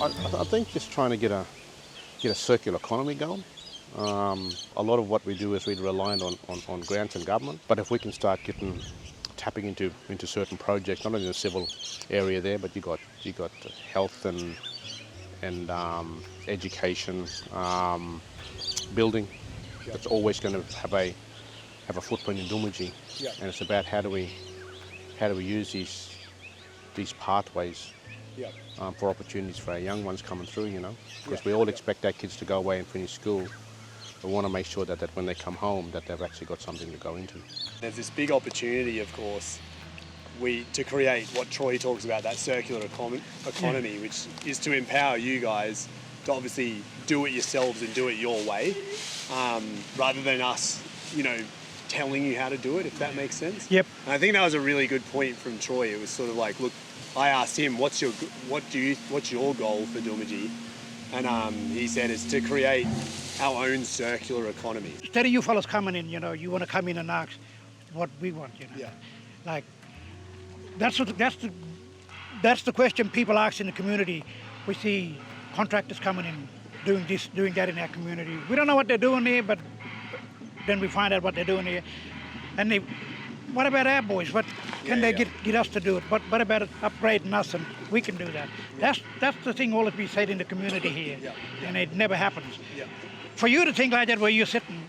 I think just trying to get a circular economy going. A lot of what we do is really reliant on grants and government, but if we can start tapping into certain projects, not only in the civil area there, but you got health and education, building. Yep. That's always going to have a footprint in Doomadgee, Yep. and it's about how do we use these pathways Yep. for opportunities for our young ones coming through, because Yeah, we all yeah. expect our kids to go away and finish school. We want to make sure that when they come home that they've actually got something to go into. There's this big opportunity, of course, to create what Troy talks about, that circular economy, which is to empower you guys to obviously do it yourselves and do it your way, rather than us, telling you how to do it, if that makes sense. Yep. And I think that was a really good point from Troy. It was sort of like, look, I asked him, what's your goal for Doomadgee? And he said it's to create our own circular economy. Instead of you fellas coming in, you want to come in and ask what we want, Yeah. Like, that's the question people ask in the community. We see contractors coming in, doing this, doing that in our community. We don't know what they're doing there, but then we find out what they're doing here. And what about our boys? What can they get us to do it? What about upgrading us, and we can do that? Yeah. That's the thing all that we said in the community here, and it never happens. Yeah. For you to think like that where you're sitting,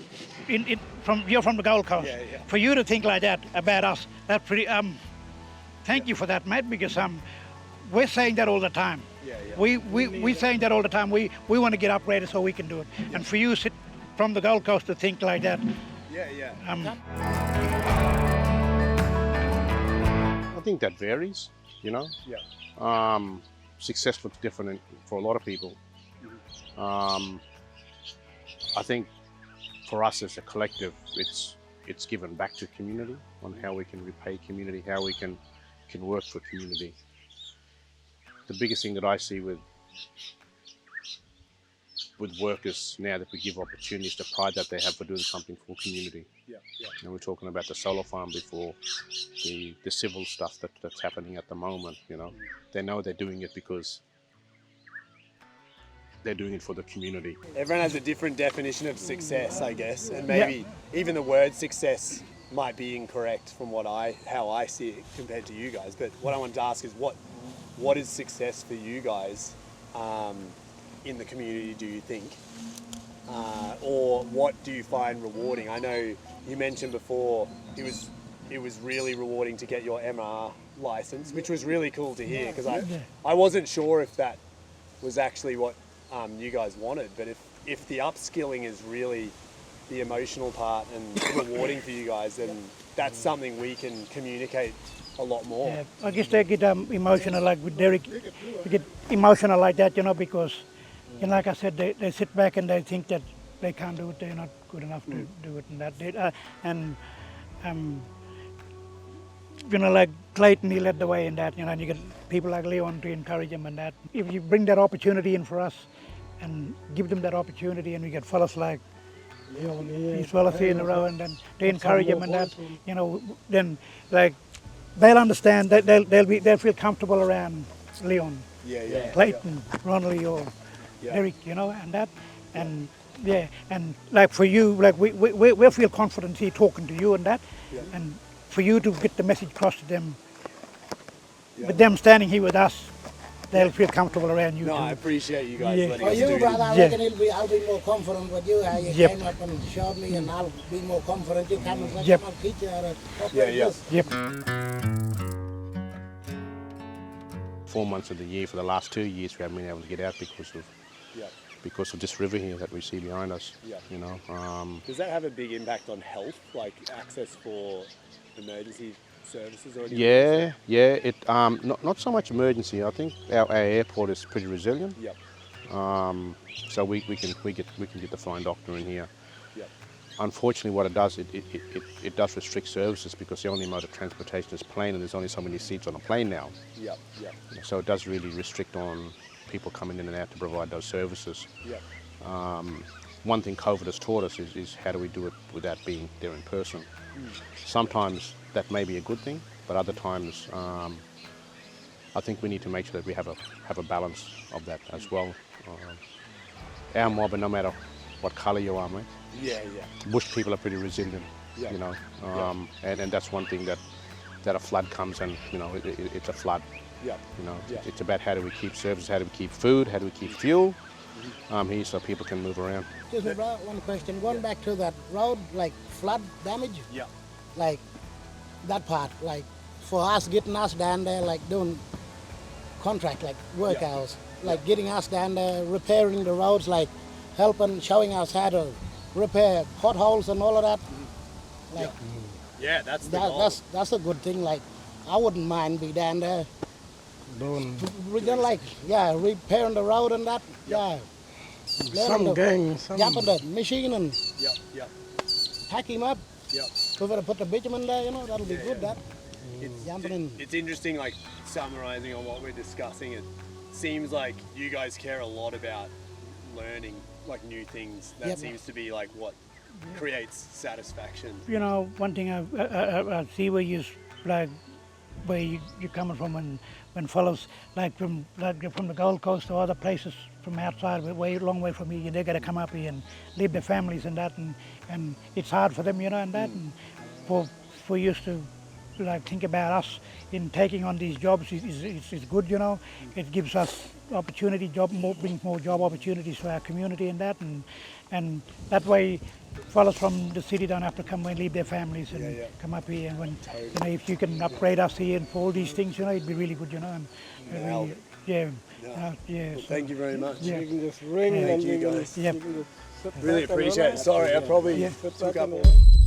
you're from the Gold Coast. Yeah. For you to think like that about us, that's pretty. Thank you for that, mate, because we're saying that all the time. Yeah. We're saying that all the time. We want to get upgraded so we can do it. And for you from the Gold Coast to think like that. Yeah. I think that varies, Yeah. Success looks different for a lot of people. I think for us as a collective, it's given back to community on how we can repay community, how we can work for community. The biggest thing that I see with workers now that we give opportunities, the pride that they have for doing something for community. Yeah. And we're talking about the solar farm before, the civil stuff that's happening at the moment, They know they're doing it because they're doing it for the community. Everyone has a different definition of success, I guess, and maybe even the word success might be incorrect from how I see it compared to you guys. But what I wanted to ask is what is success for you guys in the community, do you think? Or what do you find rewarding? I know you mentioned before it was really rewarding to get your MR license, which was really cool to hear, because I wasn't sure if that was actually what you guys wanted, but if the upskilling is really the emotional part and rewarding for you guys, then that's something we can communicate a lot more. Yeah, I guess they get emotional, like with Derek, they get emotional like that, because, like I said, they sit back and they think that they can't do it, they're not good enough to do it, and like Clayton, he led the way in that, and you get people like Leon to encourage him and that. If you bring that opportunity in for us and give them that opportunity, and we get fellas like these fellas here in a row, and then they encourage them and that, then like they'll understand that they'll feel comfortable around Leon, Clayton, Ronley, or Derek, and that, and and like for you, like we feel confident here talking to you and that, and for you to get the message across to them, with them standing here with us, they'll feel comfortable around you. No, too. I appreciate you guys letting For us you, do brother, I reckon I'll be more confident with you. How you came up and showed me, and I'll be more confident. You come and say, I'll teach you how to operate this. Yep. 4 months of the year, for the last 2 years, we haven't been able to get out because of this river here that we see behind us. Does that have a big impact on health, like access for emergency services or anything? It not so much emergency. I think our airport is pretty resilient. So we can get the flying doctor in here. Unfortunately, what it does, it does restrict services, because the only mode of transportation is plane, and there's only so many seats on a plane now. So it does really restrict on people coming in and out to provide those services. One thing COVID has taught us is how do we do it without being there in person. Sometimes that may be a good thing, but other times I think we need to make sure that we have a balance of that as well. Our mob, no matter what colour you are, mate. Yeah. Bush people are pretty resilient, Yeah. you know, and that's one thing that a flood comes and, you know, it's a flood. Yeah. You know, Yeah. it's about how do we keep services, how do we keep food, how do we keep fuel here so people can move around. Excuse me, bro, one question. Going back to that road, like flood damage, Yeah. like that part, like for us getting us down there, like doing contract, like work Yeah. hours, like getting us down there, repairing the roads, like helping, showing us how to repair potholes and all of that. Like Yeah, that's the goal. that's a good thing. Like I wouldn't mind be down there. We don't like repairing the road and that. Yeah. Some gangs, Jump on the machine and Yep. pack him up. Yep. We're gonna put the bitumen there, you know, that'll be good. That jumping in. It's interesting, like summarizing on what we're discussing. It seems like you guys care a lot about learning like new things. That Yep. seems to be like what creates satisfaction. You know, one thing I see where you like where you're coming from when fellows like from the Gold Coast or other places from outside, way long way from here, they're gonna come up here and leave their families and that, and it's hard for them, you know, and that, and for you to like think about us in taking on these jobs is good, you know. It gives us opportunity, brings more job opportunities for our community and that, and that way fellas from the city don't have to come and leave their families and come up here. And when you know, if you can upgrade us here and for all these things, you know, it'd be really good, you know. And Well, thank you very much. Yeah. You can just ring Thank and you you can guys. just, Yep. you can just sit Really back and appreciate it. relax. Sorry, I probably Yeah. Sit took back up and all. relax.